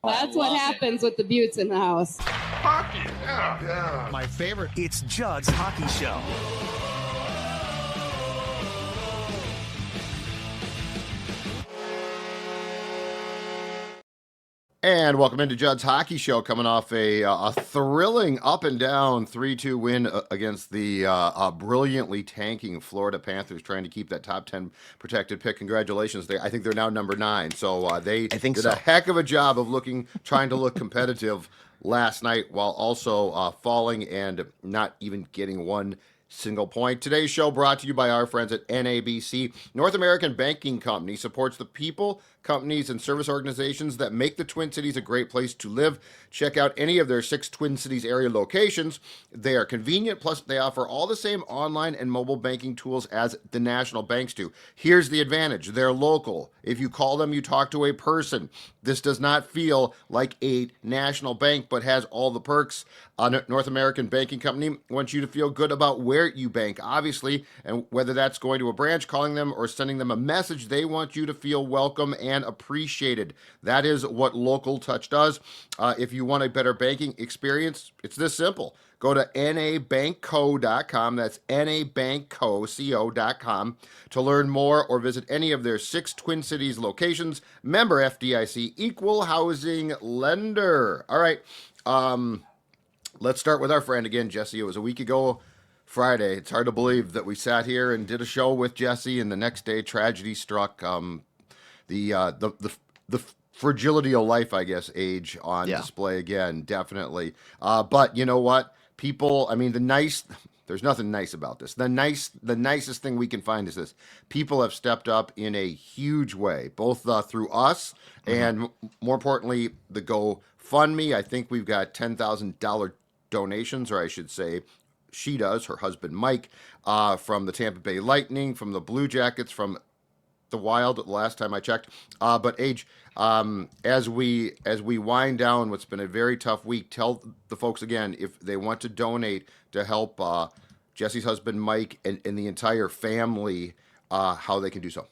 That's what happens with the Buttes in the house. Hockey, yeah. My favorite. It's Judd's Hockey Show. And welcome into Judd's Hockey Show, coming off a thrilling up and down 3-2 win against the brilliantly tanking Florida Panthers, trying to keep that top 10 protected pick. Congratulations! I think they're now number 9, so they did a heck of a job of trying to look competitive last night, while also falling and not even getting one single point. Today's show brought to you by our friends at NABC. North American Banking Company supports the people, companies, and service organizations that make the Twin Cities a great place to live. Check out any of their 6 Twin Cities area locations. They are convenient, plus they offer all the same online and mobile banking tools as the national banks do. Here's the advantage. They're local. If you call them, you talk to a person. This does not feel like a national bank, but has all the perks. North American Banking Company wants you to feel good about where you bank, obviously, and whether that's going to a branch, calling them, or sending them a message, they want you to feel welcome and appreciated. That is what Local Touch does. If you want a better banking experience, it's this simple. Go to nabankco.com. That's nabankco.com to learn more, or visit any of their 6 Twin Cities locations. Member FDIC, equal housing lender. All right. Let's start with our friend again, Jessi. It was a week ago Friday. It's hard to believe that we sat here and did a show with Jessi, and the next day tragedy struck. The fragility of life, I guess, age on display again, definitely. But you know what? People, I mean, there's nothing nice about this. The nicest thing we can find is this. People have stepped up in a huge way, both through us and, more importantly, the GoFundMe. I think we've got $10,000 donations, or I should say, she does, her husband Mike, from the Tampa Bay Lightning, from the Blue Jackets, from the Wild, the last time I checked. But Age, as we wind down what's been a very tough week, tell the folks again, if they want to donate to help Jessi's husband Mike and the entire family, how they can do so.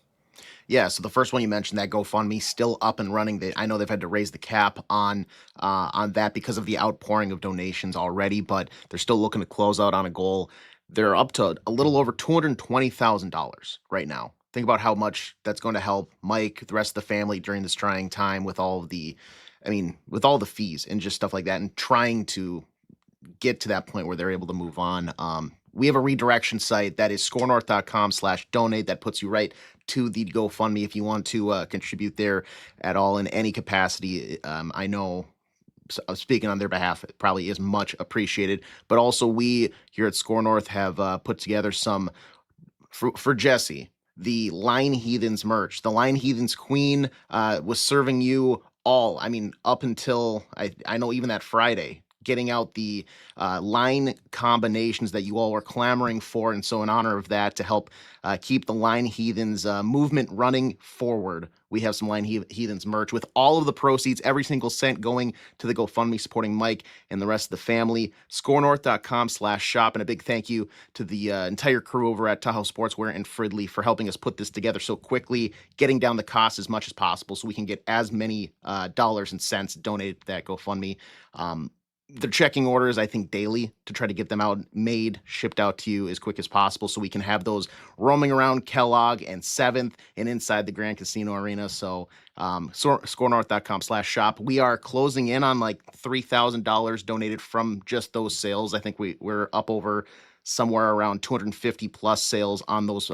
Yeah, so the first one you mentioned, that GoFundMe, still up and running. I know they've had to raise the cap on that because of the outpouring of donations already, but they're still looking to close out on a goal. They're up to a little over $220,000 right now. Think about how much that's going to help Mike, the rest of the family during this trying time with all of the fees and just stuff like that, and trying to get to that point where they're able to move on. We have a redirection site that is scorenorth.com/donate that puts you right to the GoFundMe if you want to contribute there at all in any capacity. I know, speaking on their behalf, it probably is much appreciated. But also, we here at Score North have put together some for Jessi, the Line Heathens merch. The Line Heathens Queen was serving you all. I mean, up until I know even that Friday, getting out the line combinations that you all were clamoring for. And so in honor of that, to help keep the Line Heathens movement running forward, we have some Line Heathens merch with all of the proceeds, every single cent going to the GoFundMe supporting Mike and the rest of the family. Scorenorth.com/shop. And a big thank you to the entire crew over at Tahoe Sportswear and Fridley for helping us put this together so quickly, getting down the cost as much as possible so we can get as many dollars and cents donated to that GoFundMe. They're checking orders, I think, daily to try to get them out, made, shipped out to you as quick as possible so we can have those roaming around Kellogg and 7th and inside the Grand Casino Arena. So scorenorth.com/shop. We are closing in on like $3,000 donated from just those sales. I think we're up over somewhere around 250 plus sales on those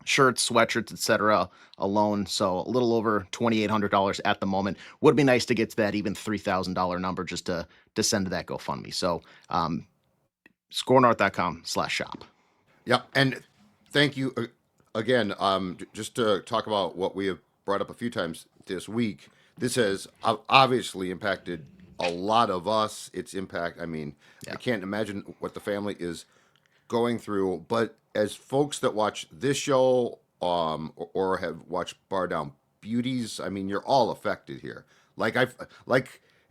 shirts, sweatshirts, etc. alone. So a little over $2,800 at the moment. Would be nice to get to that even $3,000 number just to send to that GoFundMe. So scorenorth.com/shop. Yeah, and thank you again. Just to talk about what we have brought up a few times this week, this has obviously impacted a lot of us. Its impact, I mean, I can't imagine what the family is going through, but as folks that watch this show or have watched Bar Down Beauties, I mean, you're all affected here. Like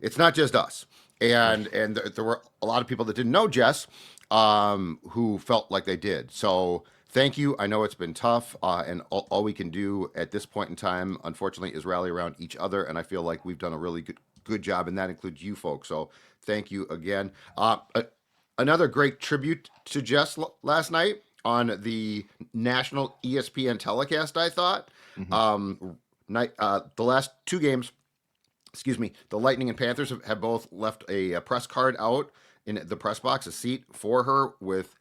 it's not just us. And there were a lot of people that didn't know Jess who felt like they did. So thank you. I know it's been tough, and all we can do at this point in time, unfortunately, is rally around each other. And I feel like we've done a really good job, and that includes you folks. So thank you again. Another great tribute to Jess last night on the national ESPN telecast. I thought the last two games, excuse me, the Lightning and Panthers have both left a press card out in the press box, a seat for her with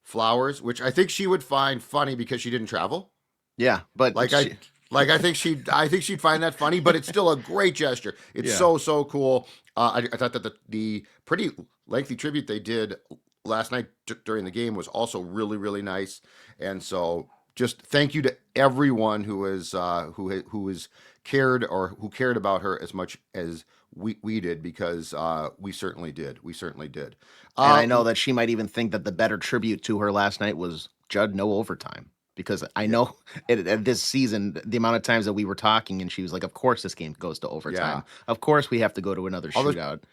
flowers, which I think she would find funny because she didn't travel. Yeah, but I think she'd find that funny, but it's still a great gesture. It's so cool. I thought that the pretty lengthy tribute they did last night during the game was also really nice, and so just thank you to everyone who is cared or who cared about her as much as we did, because we certainly did. And I know that she might even think that the better tribute to her last night was Judd no overtime, because I know at this season, the amount of times that we were talking and she was like, of course this game goes to overtime. Yeah. Of course we have to go to another shootout.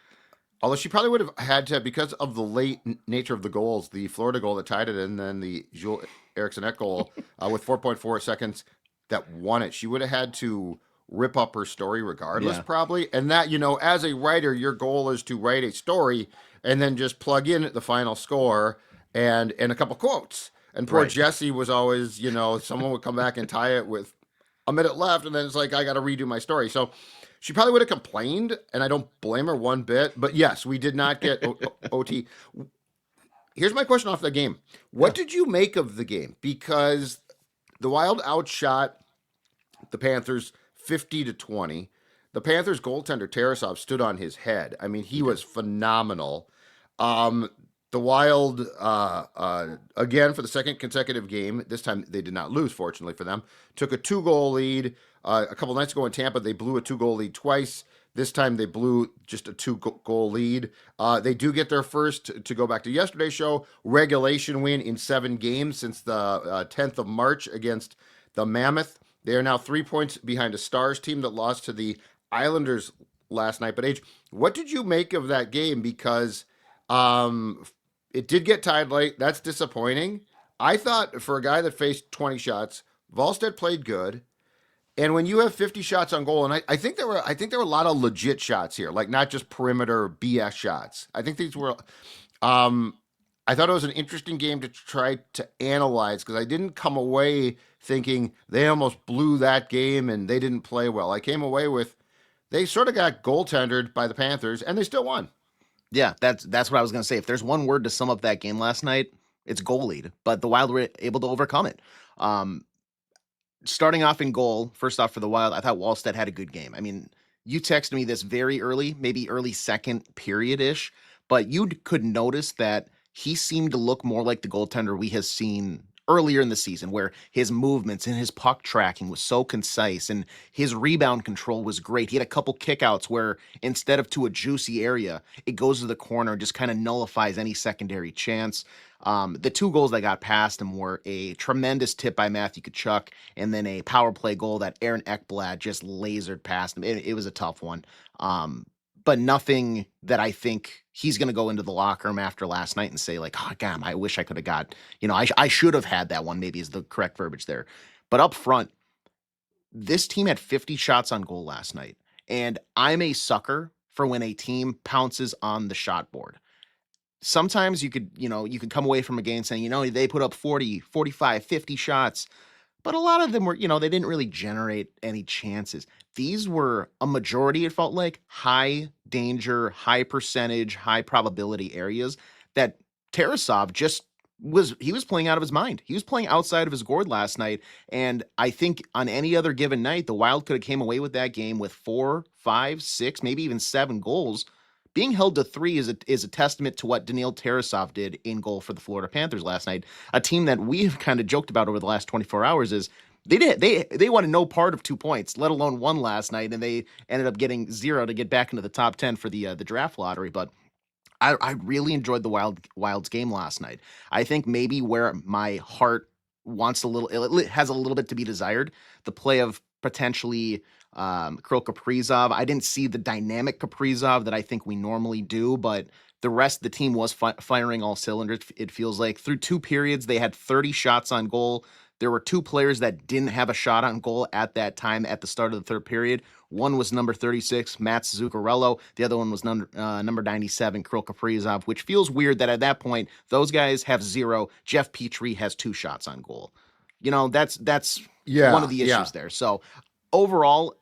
Although she probably would have had to, because of the late nature of the goals, the Florida goal that tied it, and then the Jules Eriksson goal with 4.4 seconds that won it, she would have had to rip up her story regardless, probably. And that, as a writer, your goal is to write a story and then just plug in the final score and a couple quotes. And poor Jessi was always, someone would come back and tie it with a minute left, and then it's like, I got to redo my story. So she probably would have complained, and I don't blame her one bit. But yes, we did not get OT. Here's my question off the game. What did you make of the game? Because the Wild outshot the Panthers 50-20. The Panthers goaltender Tarasov stood on his head. I mean, he was phenomenal. The Wild, again, for the second consecutive game, this time they did not lose, fortunately for them, took a 2-goal lead. A couple nights ago in Tampa, they blew a 2-goal lead twice. This time they blew just a 2-goal lead. They do get their first, to go back to yesterday's show, regulation win in 7 games since the 10th of March against the Mammoth. They are now 3 points behind a Stars team that lost to the Islanders last night. But AJ, what did you make of that game? Because it did get tied late. That's disappointing. I thought for a guy that faced 20 shots, Wallstedt played good. And when you have 50 shots on goal, and I think there were a lot of legit shots here, like not just perimeter BS shots. I think these were. I thought it was an interesting game to try to analyze, because I didn't come away thinking they almost blew that game and they didn't play well. I came away with they sort of got goaltendered by the Panthers, and they still won. Yeah, that's what I was going to say. If there's one word to sum up that game last night, it's goal lead. But the Wild were able to overcome it. Starting off in goal, first off for the Wild, I thought Wallstedt had a good game. I mean, you texted me this very early, maybe early second period-ish, but you could notice that he seemed to look more like the goaltender we have seen earlier in the season, where his movements and his puck tracking was so concise and his rebound control was great. He had a couple kickouts where instead of to a juicy area, it goes to the corner and just kind of nullifies any secondary chance. The 2 goals that got past him were a tremendous tip by Matthew Tkachuk and then a power play goal that Aaron Ekblad just lasered past him. It was a tough one. But nothing that I think he's going to go into the locker room after last night and say like, oh, God, I wish I could have got, I should have had that one, maybe is the correct verbiage there. But up front, this team had 50 shots on goal last night. And I'm a sucker for when a team pounces on the shot board. Sometimes you could come away from a game saying, they put up 40, 45, 50 shots. But a lot of them were, they didn't really generate any chances. These were a majority, it felt like, high danger, high percentage, high probability areas that Tarasov he was playing out of his mind. He was playing outside of his gourd last night. And I think on any other given night, the Wild could have came away with that game with 4, 5, 6, maybe even 7 goals. Being held to 3 is a testament to what Daniil Tarasov did in goal for the Florida Panthers last night. A team that we've kind of joked about over the last 24 hours is they wanted no part of 2 points, let alone 1 last night, and they ended up getting 0 to get back into the top 10 for the draft lottery. But I really enjoyed the Wild's game last night. I think maybe where my heart wants it has a little bit to be desired, the play of potentially Kirill Kaprizov. I didn't see the dynamic Caprizov that I think we normally do, but the rest of the team was firing all cylinders. It feels like through 2 periods, they had 30 shots on goal. There were 2 players that didn't have a shot on goal at that time at the start of the 3rd period. One was number 36, Mats Zuccarello. The other one was number 97, Kirill Kaprizov, which feels weird that at that point, those guys have 0. Jeff Petrie has 2 shots on goal. That's one of the issues there. So overall,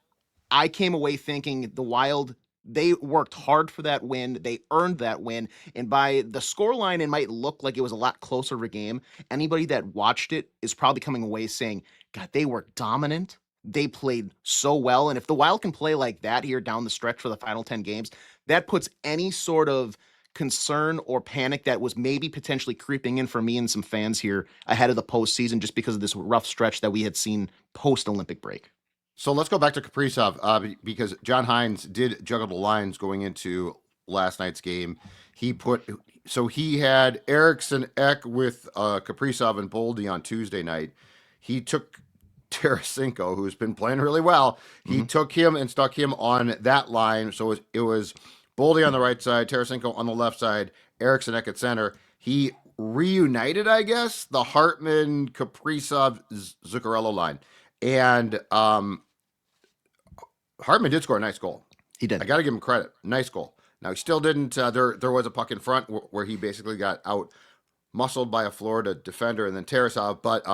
I came away thinking the Wild, they worked hard for that win. They earned that win. And by the scoreline, it might look like it was a lot closer of a game. Anybody that watched it is probably coming away saying, God, they were dominant. They played so well. And if the Wild can play like that here down the stretch for the final 10 games, that puts any sort of concern or panic that was maybe potentially creeping in for me and some fans here ahead of the postseason just because of this rough stretch that we had seen post-Olympic break. So let's go back to Caprizov because John Hines did juggle the lines going into last night's game. He had Eriksson, Ek with Kaprizov and Boldy on Tuesday night. He took Tarasenko, who's been playing really well. He took him and stuck him on that line. So it was Boldy on the right side, Tarasenko on the left side, Eriksson, Ek at center. He reunited, I guess, the Hartman, Kaprizov, Zuccarello line. And Hartman did score a nice goal. He did. I got to give him credit. Nice goal. Now, he still didn't. There was a puck in front where he basically got out muscled by a Florida defender and then Tarasov, but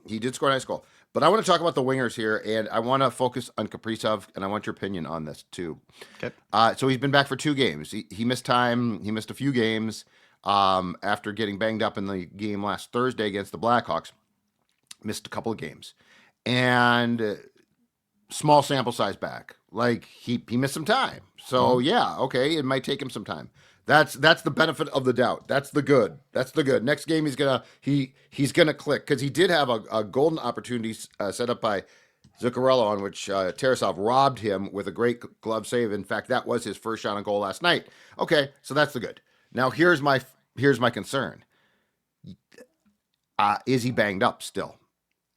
he did score a nice goal. But I want to talk about the wingers here, and I want to focus on Caprizov, and I want your opinion on this too. Okay. So he's been back for 2 games. He missed time. He missed a few games after getting banged up in the game last Thursday against the Blackhawks. Missed a couple of games. And small sample size back. Like he missed some time. So yeah, okay, it might take him some time. That's the benefit of the doubt. That's the good. Next game he's gonna click because he did have a golden opportunity set up by Zuccarello on which Tarasov robbed him with a great glove save. In fact, that was his first shot on goal last night. Okay, so that's the good. Now here's my concern. Is he banged up still?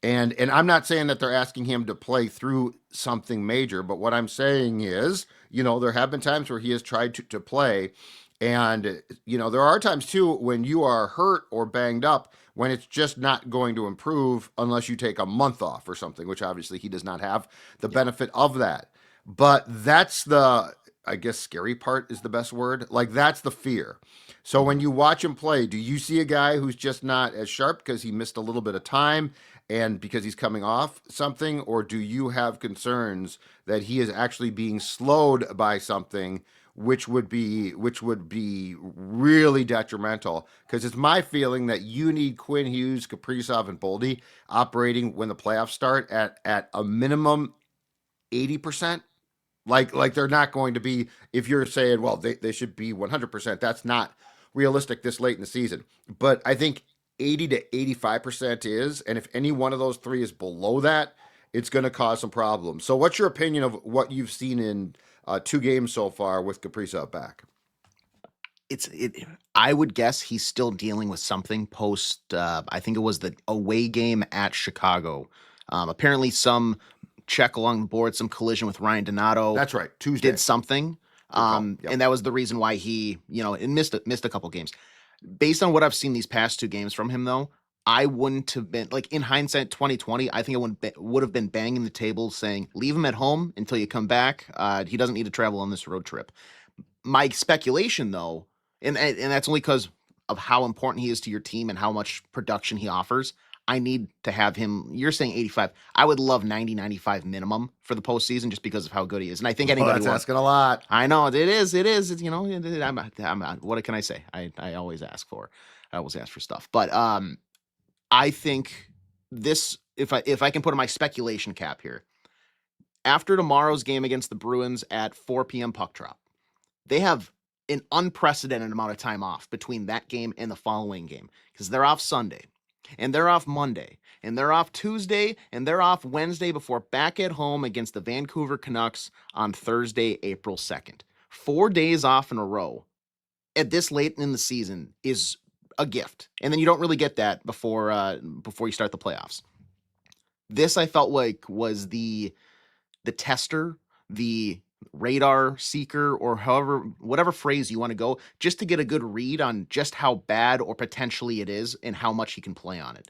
And I'm not saying that they're asking him to play through something major, but what I'm saying is, there have been times where he has tried to play. And, there are times too when you are hurt or banged up when it's just not going to improve unless you take a month off or something, which obviously he does not have the benefit of that. But that's I guess scary part is the best word. Like that's the fear. So when you watch him play, do you see a guy who's just not as sharp because he missed a little bit of time and because he's coming off something, or do you have concerns that he is actually being slowed by something, which would be really detrimental? Because it's my feeling that you need Quinn Hughes, Kaprizov, and Boldy operating when the playoffs start at a minimum 80%. Like they're not going to be, if you're saying, well, they should be 100%, that's not realistic this late in the season. But I think 80 to 85% is, and if any one of those 3 is below that, it's going to cause some problems. So what's your opinion of what you've seen in 2 games so far with Caprizov back? I would guess he's still dealing with something post, I think it was the away game at Chicago. Apparently some check along the board, some collision with Ryan Donato. That's right. Tuesday. Did something. And that was the reason why he, missed a couple games. Based on what I've seen these past 2 games from him, though, I wouldn't have been, like in hindsight, 2020, I think I would have been banging the table saying, leave him at home until you come back. He doesn't need to travel on this road trip. My speculation, though, and that's only because of how important he is to your team and how much production he offers, I need to have him. You're saying 85. I would love 90, 95 minimum for the postseason just because of how good he is. And I think anybody that's asking a lot. I know it is. It's, what can I say? I always ask for. I always ask for stuff. But I think this, if I can put in my speculation cap here, after tomorrow's game against the Bruins at 4 p.m. puck drop, they have an unprecedented amount of time off between that game and the following game because they're off Sunday. And they're off Monday, and they're off Tuesday, and they're off Wednesday before back at home against the Vancouver Canucks on Thursday, April 2nd. 4 days off in a row at this late in the season is a gift. And then you don't really get that before you start the playoffs. This I felt like was the tester, the radar seeker, or whatever phrase you want to go, just to get a good read on just how bad or potentially it is and how much he can play on it.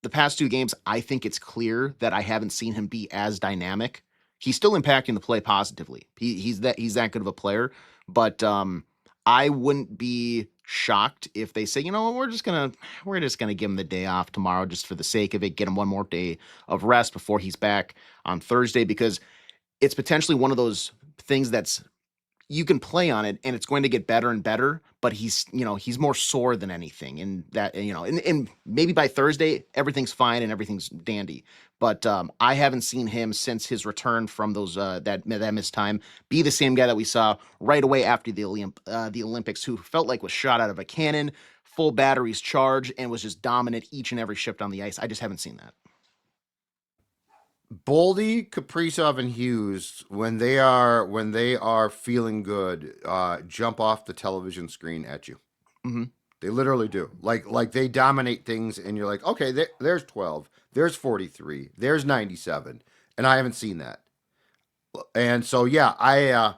The past 2 games, I think it's clear that I haven't seen him be as dynamic. He's still impacting the play positively. He's that good of a player, but I wouldn't be shocked if they say, we're just gonna give him the day off tomorrow just for the sake of it, get him one more day of rest before he's back on Thursday, because it's potentially one of those things that's you can play on it and it's going to get better and better, but he's more sore than anything. And that, and maybe by Thursday, everything's fine and everything's dandy. But I haven't seen him since his return from those that missed time be the same guy that we saw right away after the Olympics, who felt like was shot out of a cannon, full batteries charged, and was just dominant each and every shift on the ice. I just haven't seen that. Boldy, Caprizov, and Hughes, when they are feeling good, jump off the television screen at you. Mm-hmm. They literally do. Like they dominate things, and you're like, okay, there's 12, there's 43, there's 97, and I haven't seen that. And so yeah, I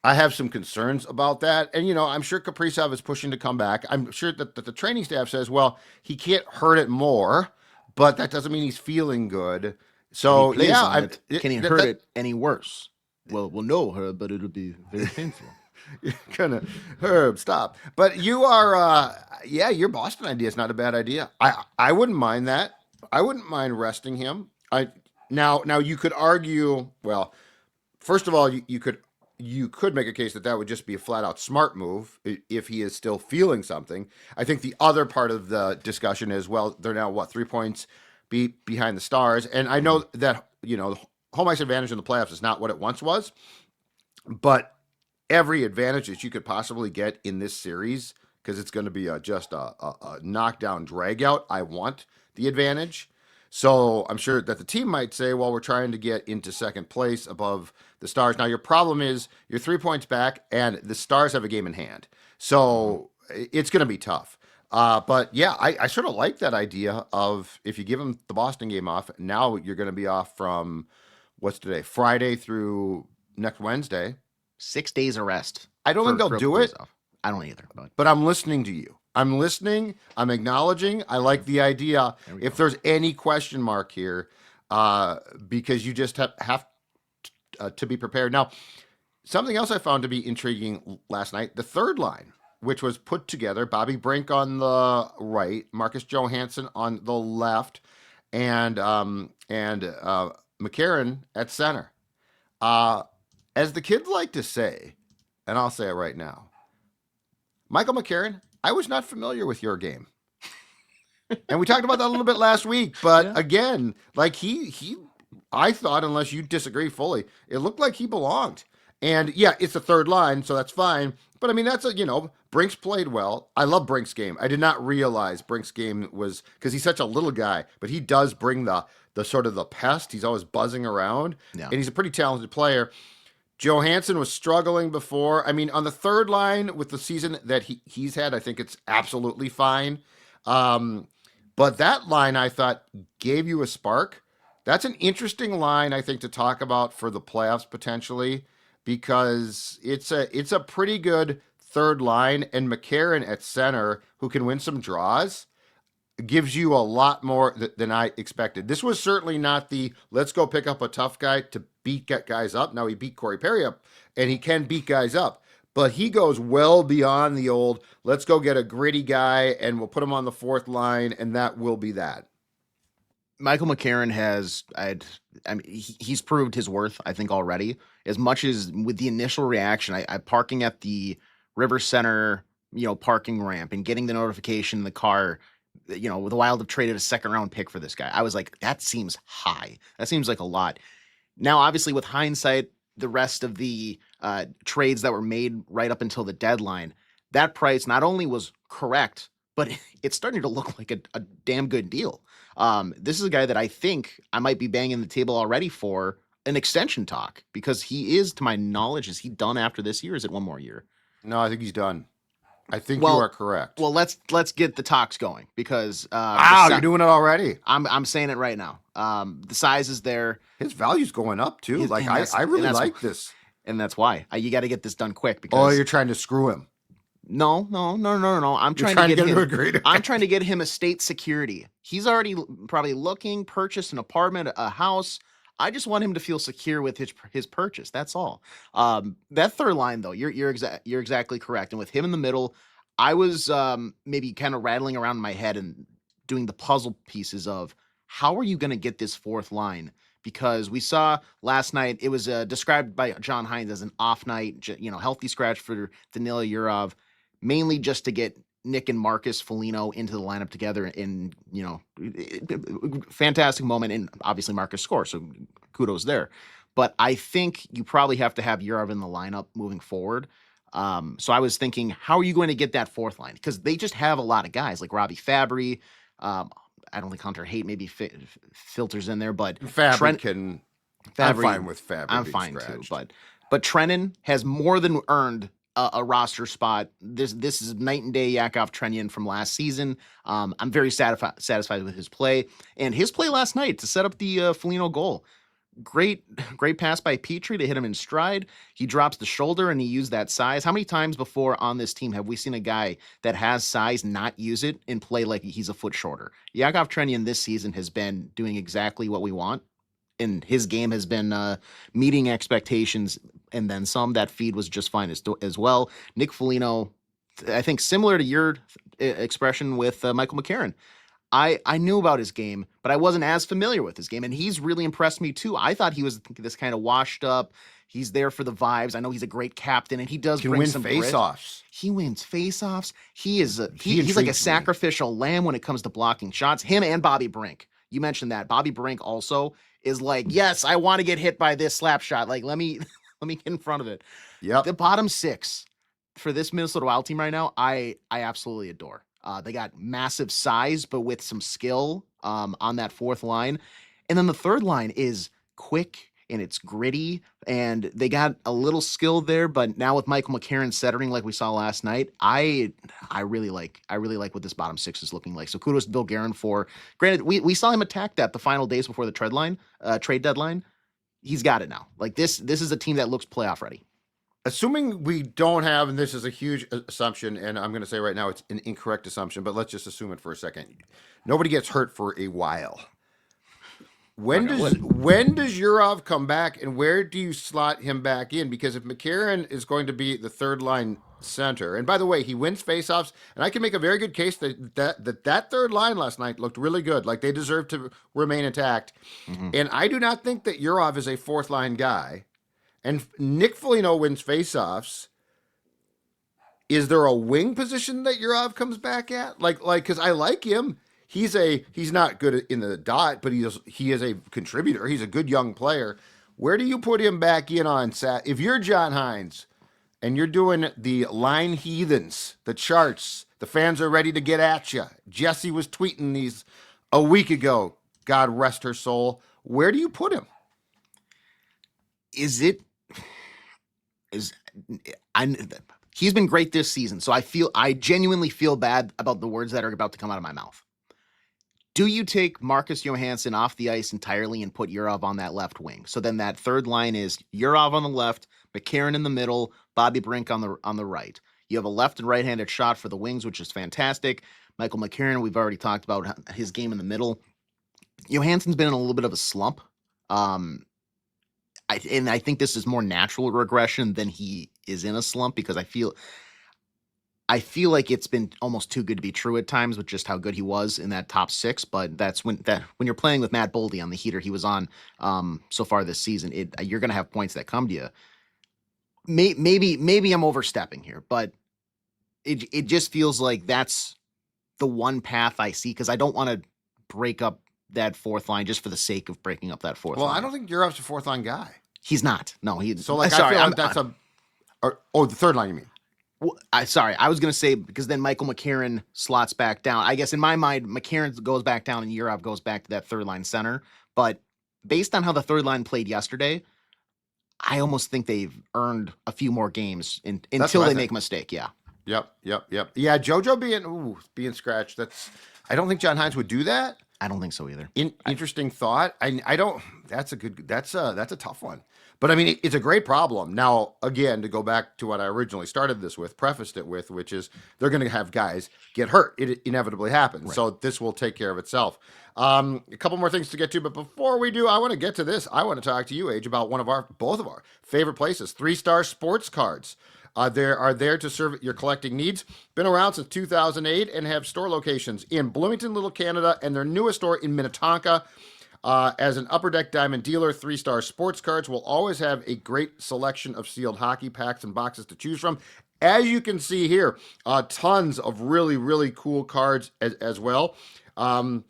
have some concerns about that, and I'm sure Caprizov is pushing to come back. I'm sure that the training staff says, well, he can't hurt it more. But that doesn't mean he's feeling good. So yeah, can he hurt it any worse? Well, no, but it'll be very painful. You're gonna Herb, stop. But you are, your Boston idea is not a bad idea. I wouldn't mind that. I wouldn't mind resting him. Now you could argue. Well, first of all, you could make a case that would just be a flat out smart move if he is still feeling something. I think the other part of the discussion is, well, they're now 3 points behind the Stars. And I know that, home ice advantage in the playoffs is not what it once was, but every advantage that you could possibly get in this series, because it's going to be just a knockdown drag out. I want the advantage. So I'm sure that the team might say, well, we're trying to get into second place above the Stars. Now, your problem is you're 3 points back, and the Stars have a game in hand. So it's going to be tough. But yeah, I sort of like that idea of, if you give them the Boston game off, now you're going to be off from, what's today, Friday through next Wednesday. 6 days of rest. I don't think they'll do it. I don't either. But I'm listening to you. I'm listening. I'm acknowledging. I like the idea. If there's any question mark here, because you just have to be prepared. Now, something else I found to be intriguing last night, the third line, which was put together, Bobby Brink on the right, Marcus Johansson on the left, and McCarron at center. As the kids like to say, and I'll say it right now, Michael McCarron, I was not familiar with your game. And we talked about that a little bit last week, but again, like I thought, unless you disagree fully, it looked like he belonged. And yeah, it's a third line, so that's fine. But I mean, that's Brink's played well. I love Brink's game. I did not realize Brink's game was, because he's such a little guy, but he does bring the sort of the pest. He's always buzzing around, and he's a pretty talented player. Johansson was struggling before. I mean, on the third line with the season that he's had, I think it's absolutely fine. But that line, I thought, gave you a spark. That's an interesting line, I think, to talk about for the playoffs potentially, because it's a pretty good third line, and McCarron at center, who can win some draws, gives you a lot more than I expected. This was certainly not the let's go pick up a tough guy to beat guys up. Now, he beat Corey Perry up, and he can beat guys up. But he goes well beyond the old, let's go get a gritty guy, and we'll put him on the fourth line, and that will be that. Michael McCarron he's proved his worth, I think, already. As much as with the initial reaction, I parking at the River Center, parking ramp and getting the notification in the car, the Wild have traded a second-round pick for this guy. I was like, that seems high. That seems like a lot. Now, obviously, with hindsight, the rest of the trades that were made right up until the deadline, that price not only was correct, but it's starting to look like a damn good deal. This is a guy that I think I might be banging the table already for an extension talk, because he is, to my knowledge, is he done after this year? Is it one more year? No, I think he's done. I think Well- you are correct. Well, let's get the talks going because wow, you're doing it already. I'm saying it right now. The size is there. His value's going up too. His- Like and that's- I really and that's- like this. And that's why you got to get this done quick Oh, because you're trying to screw him. no. I'm You're trying to get him him. to agree. I'm trying to get him estate security. He's already probably looking, purchased an apartment, a house. I just want him to feel secure with his purchase. That's all. That third line though, you're exactly correct. And with him in the middle, I was maybe kind of rattling around in my head and doing the puzzle pieces of how are you going to get this fourth line? Because we saw last night, it was described by John Hines as an off night, healthy scratch for Danila Yurov, mainly just to get Nick and Marcus Foligno into the lineup together in, fantastic moment. And obviously Marcus scores, so kudos there. But I think you probably have to have Yurov in the lineup moving forward. So I was thinking, how are you going to get that fourth line? Because they just have a lot of guys like Robbie Fabry. I don't think Hunter Haight maybe filters in there, but Fabry can. Fabry, I'm fine with Fabry. I'm fine too, but Trennan has more than earned a roster spot. This is night and day Yakov Trenin from last season. I'm very satisfied with his play and his play last night to set up the Foligno goal. Great pass by Petrie to hit him in stride. He drops the shoulder and he used that size. How many times before on this team have we seen a guy that has size not use it and play like he's a foot shorter? Yakov Trenin this season has been doing exactly what we want. And his game has been meeting expectations and then some. That feed was just fine as well. Nick Foligno, I think similar to your expression with Michael McCarron. I knew about his game, but I wasn't as familiar with his game, and he's really impressed me too. I thought he was this kind of washed up. He's there for the vibes. I know he's a great captain, and he does bring some grit. Face-offs. He wins face-offs. He's like a sacrificial lamb when it comes to blocking shots. Him and Bobby Brink. You mentioned that. Bobby Brink also is like, yes, I want to get hit by this slap shot. Like, let me get in front of it. Yep. The bottom six for this Minnesota Wild team right now, I absolutely adore. They got massive size, but with some skill on that fourth line. And then the third line is quick and it's gritty and they got a little skill there. But now with Michael McCarron centering like we saw last night, I really like what this bottom six is looking like. So kudos to Bill Guerin for, granted, we saw him attack that the final days before the trade deadline. He's got it now. Like this is a team that looks playoff ready. Assuming we don't have, and this is a huge assumption, and I'm going to say right now it's an incorrect assumption, but let's just assume it for a second. Nobody gets hurt for a while. When does Yurov come back, and where do you slot him back in? Because if McCarron is going to be the third line center, and by the way, he wins faceoffs, and I can make a very good case that third line last night looked really good. Like they deserve to remain intact. Mm-hmm. And I do not think that Yurov is a fourth line guy. And Nick Foligno wins faceoffs. Is there a wing position that Yurov comes back at? Like, because I like him. He's not good in the dot, but he is a contributor. He's a good young player. Where do you put him back in on Sat? If you're John Hines and you're doing the line heathens, the charts, the fans are ready to get at you. Jessi was tweeting these a week ago. God rest her soul. Where do you put him? He's been great this season, so I genuinely feel bad about the words that are about to come out of my mouth. Do you take Marcus Johansson off the ice entirely and put Yurov on that left wing? So then that third line is Yurov on the left, McCarron in the middle, Bobby Brink on the right. You have a left and right-handed shot for the wings, which is fantastic. Michael McCarron, we've already talked about his game in the middle. Johansson's been in a little bit of a slump. I think this is more natural regression than he is in a slump because I feel like it's been almost too good to be true at times with just how good he was in that top six. But that's when you're playing with Matt Boldy on the heater he was on so far this season, you're going to have points that come to you. Maybe I'm overstepping here, but it just feels like that's the one path I see because I don't want to break up that fourth line just for the sake of breaking up that fourth line. Well, I don't think Yurov's a fourth line guy. He's not. No, he's so like. Sorry, I feel like the third line. You mean? Well, I was gonna say because then Michael McCarron slots back down. I guess in my mind, McCarron goes back down and Yurov goes back to that third line center. But based on how the third line played yesterday, I almost think they've earned a few more games until they make a mistake. Yeah. Yep. Yeah, JoJo being scratched. I don't think John Hines would do that. I don't think so either. Interesting thought. I don't. That's a tough one. But I mean, it's a great problem. Now, again, to go back to what I originally started this with, prefaced it with, which is they're going to have guys get hurt. It inevitably happens. Right. So this will take care of itself. A couple more things to get to, but before we do, I want to get to this. I want to talk to you, Age, about both of our favorite places, 3-Star Sports Cards. They are there to serve your collecting needs. Been around since 2008 and have store locations in Bloomington, Little Canada, and their newest store in Minnetonka. As an Upper Deck Diamond dealer, 3-Star Sports Cards will always have a great selection of sealed hockey packs and boxes to choose from. As you can see here, tons of really, really cool cards as well. And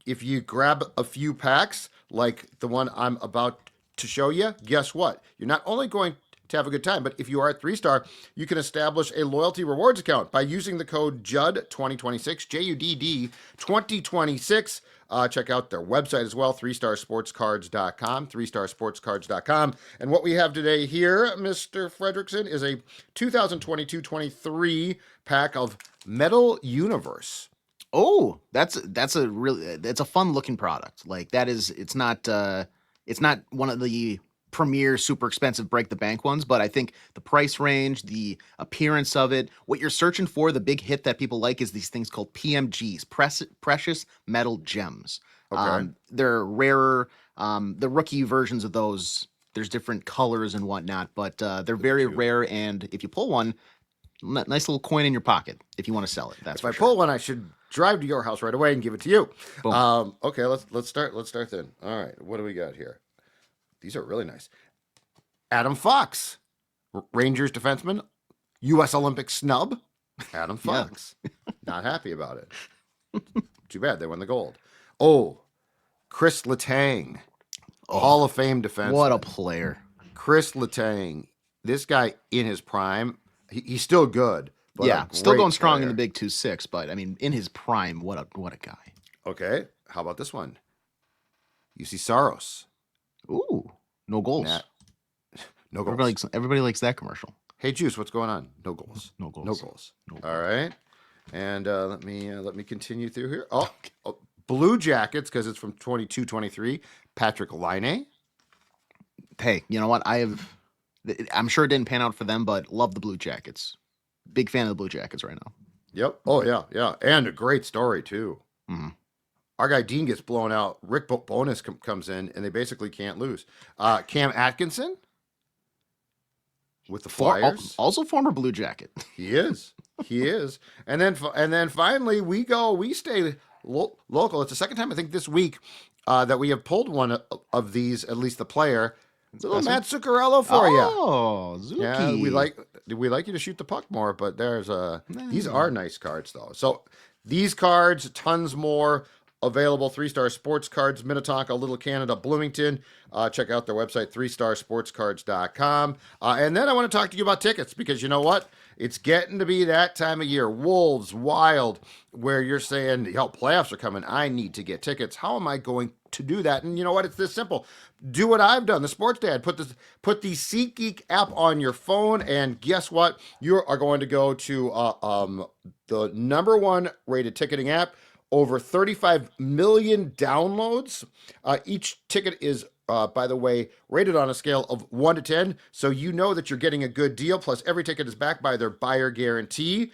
if you grab a few packs, like the one I'm about to show you, guess what? You're not only going to have a good time, but if you are at 3-Star, you can establish a loyalty rewards account by using the code JUDD2026, JUDD 2026. Check out their website as well, 3starsportscards.com, 3starsportscards.com. And what we have today here, Mr. Fredrickson, is a 2022-23 pack of Metal Universe. Oh, that's a fun looking product. Like it's not one of the premier super expensive break the bank ones, but I think the price range, the appearance of it, what you're searching for, the big hit that people like is these things called PMGs, precious metal gems. Okay. They're rarer. The rookie versions of those, there's different colors and whatnot, but they're very rare. And if you pull one, nice little coin in your pocket if you want to sell it. That's if I pull one, I should drive to your house right away and give it to you. Okay, let's start then. All right, what do we got here? These are really nice. Adam Fox, Rangers defenseman, U.S. Olympic snub. Adam Fox, not happy about it. Too bad they won the gold. Oh, Chris Letang, Hall of Fame defenseman. What a player, Chris Letang. This guy in his prime, he's still good. But still going strong in the Big 2-6. But I mean, in his prime, what a guy. Okay, how about this one? UC Saros. Ooh, no goals. No goals. Everybody likes that commercial. Hey, Juice, what's going on? No goals. No goals. No goals. All right. And let me continue through here. Oh, Blue Jackets, because it's from 22-23. Patrick Laine. Hey, you know what? I'm sure it didn't pan out for them, but love the Blue Jackets. Big fan of the Blue Jackets right now. Yep. Oh, yeah. And a great story, too. Mm-hmm. Our guy Dean gets blown out. Rick Bowness comes in, and they basically can't lose. Cam Atkinson with the Flyers, also former Blue Jacket. He is. And then finally we stay local. It's the second time I think this week that we have pulled one of these, at least the player. It's a little Matt Zuccarello for you. Oh, Zuki. Yeah, we like you to shoot the puck more, but these are nice cards though. So these cards, tons more. Available 3-Star Sports Cards, Minnetonka, Little Canada, Bloomington. Check out their website, 3starsportscards.com. And then I want to talk to you about tickets because you know what? It's getting to be that time of year. Wolves, Wild, where you're saying, playoffs are coming. I need to get tickets. How am I going to do that? And you know what? It's this simple. Do what I've done. The Sports Dad. Put the SeatGeek app on your phone, and guess what? You are going to go to the number one rated ticketing app. Over 35 million downloads. Each ticket is, by the way, rated on a scale of 1 to 10. So you know that you're getting a good deal. Plus, every ticket is backed by their buyer guarantee.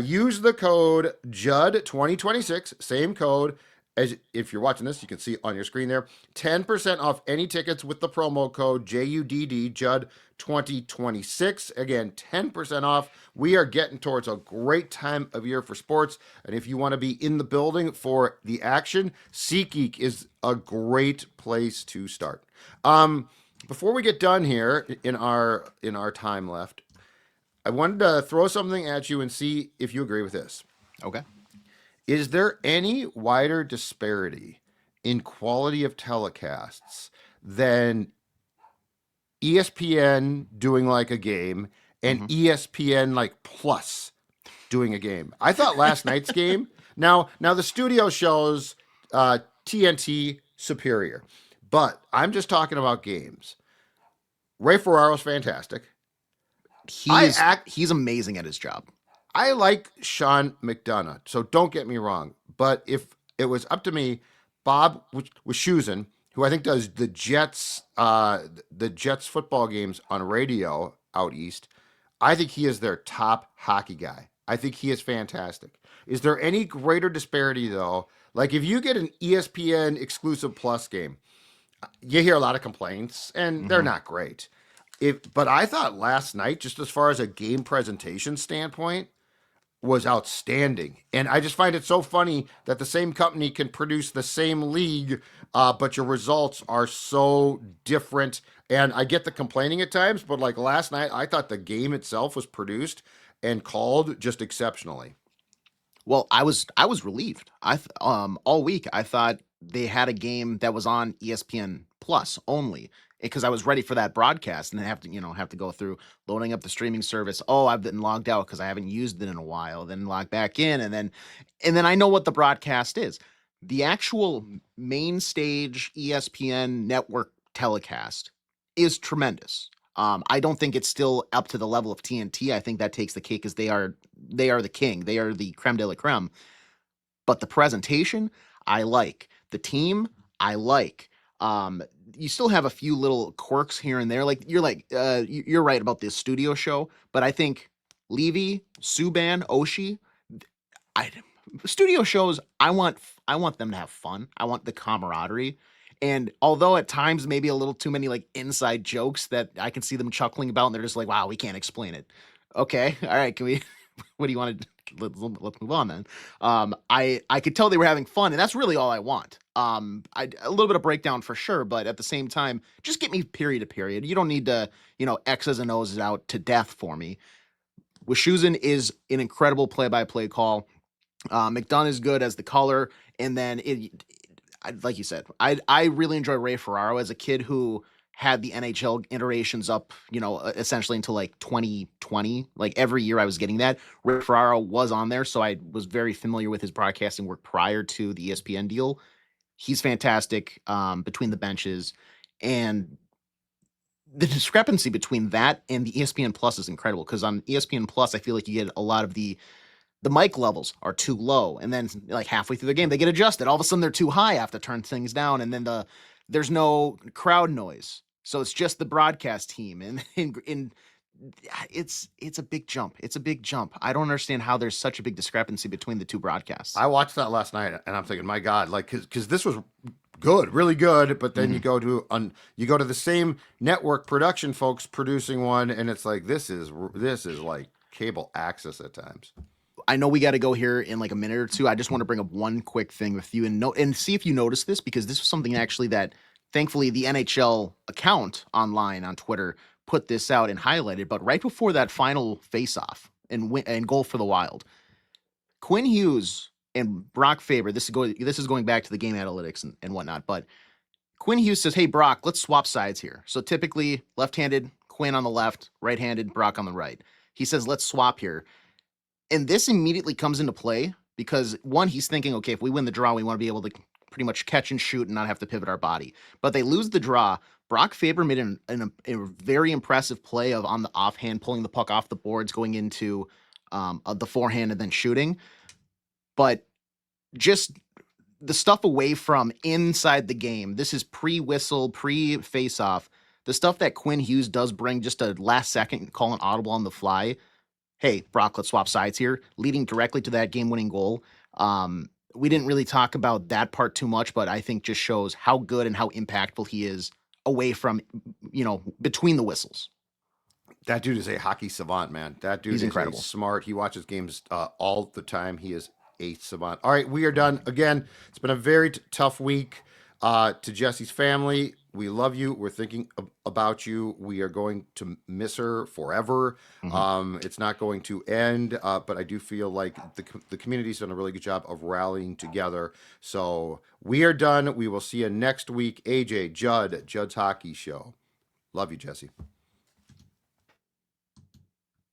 Use the code JUD2026, same code as if you're watching this, you can see on your screen there. 10% off any tickets with the promo code JUDD, JUD2026. Again, 10% off. We are getting towards a great time of year for sports. And if you want to be in the building for the action, SeatGeek is a great place to start. Before we get done here in our time left, I wanted to throw something at you and see if you agree with this. Okay. Is there any wider disparity in quality of telecasts than ESPN doing like a game and ESPN like Plus doing a game? I thought last night's game. Now the studio shows TNT superior, but I'm just talking about games. Ray Ferraro's fantastic. He's amazing at his job. I like Sean McDonough, so don't get me wrong. But if it was up to me, Bob Wischusen, who I think does the Jets football games on radio out east, I think he is their top hockey guy. I think he is fantastic. Is there any greater disparity though? Like if you get an ESPN exclusive plus game, you hear a lot of complaints, and they're not great. But I thought last night, just as far as a game presentation standpoint, was outstanding. And I just find it so funny that the same company can produce the same league, but your results are so different. And I get the complaining at times, but like last night, I thought the game itself was produced and called just exceptionally. Well, I was relieved. All week I thought they had a game that was on ESPN Plus only because I was ready for that broadcast and have to go through loading up the streaming service. Oh, I've been logged out because I haven't used it in a while. Then log back in, and then I know what the broadcast is. The actual main stage ESPN network telecast is tremendous. I don't think it's still up to the level of TNT. I think that takes the cake because they are the king. They are the creme de la creme. But the presentation, I like. The team, I like. You still have a few little quirks here and there. Like you're right about this studio show, but I think Levy, Subban, Oshie, studio shows, I want them to have fun. I want the camaraderie. And although at times maybe a little too many like inside jokes that I can see them chuckling about, and they're just like, "Wow, we can't explain it." Okay, all right, can we? What do you want to? Let's move on then. I could tell they were having fun, and that's really all I want. A little bit of breakdown for sure, but at the same time, just get me period to period. You don't need to X's and O's out to death for me. Wischusen is an incredible play-by-play call. McDonough is good as the color, and then like you said, I really enjoy Ray Ferraro as a kid who had the NHL iterations up, essentially until like 2020. Like every year I was getting that. Ray Ferraro was on there, so I was very familiar with his broadcasting work prior to the ESPN deal. He's fantastic between the benches, and the discrepancy between that and the ESPN Plus is incredible because on ESPN Plus, I feel like you get a lot of the mic levels are too low, and then like halfway through the game they get adjusted. All of a sudden they're too high. I have to turn things down, and then there's no crowd noise, so it's just the broadcast team, and it's a big jump. It's a big jump. I don't understand how there's such a big discrepancy between the two broadcasts. I watched that last night, and I'm thinking, my God, like because this was good, really good, but then you go to the same network production folks producing one, and it's like this is like cable access at times. I know we got to go here in like a minute or two. I just want to bring up one quick thing with you and see if you noticed this, because this was something actually that thankfully the NHL account online on Twitter put this out and highlighted. But right before that final face-off and goal for the Wild, Quinn Hughes and Brock Faber, this is going back to the game analytics and whatnot, but Quinn Hughes says, "Hey, Brock, let's swap sides here." So typically left-handed Quinn on the left, right-handed Brock on the right. He says, "Let's swap here." And this immediately comes into play because, one, he's thinking, okay, if we win the draw, we want to be able to pretty much catch and shoot and not have to pivot our body. But they lose the draw. Brock Faber made a very impressive play on the offhand, pulling the puck off the boards, going into the forehand and then shooting. But just the stuff away from inside the game, this is pre-whistle, pre-face-off, the stuff that Quinn Hughes does bring, just a last second call an audible on the fly. Hey, Brock, let's swap sides here, leading directly to that game-winning goal. We didn't really talk about that part too much, but I think just shows how good and how impactful he is away from, between the whistles. That dude is a hockey savant, man. That dude is incredible. Smart. He watches games all the time. He is a savant. All right, we are done. Again, it's been a very tough week. To Jessi's family, we love you. We're thinking about you. We are going to miss her forever. It's not going to end, but I do feel like the community's done a really good job of rallying together. So we are done. We will see you next week. AJ, Judd's Hockey Show. Love you, Jessi.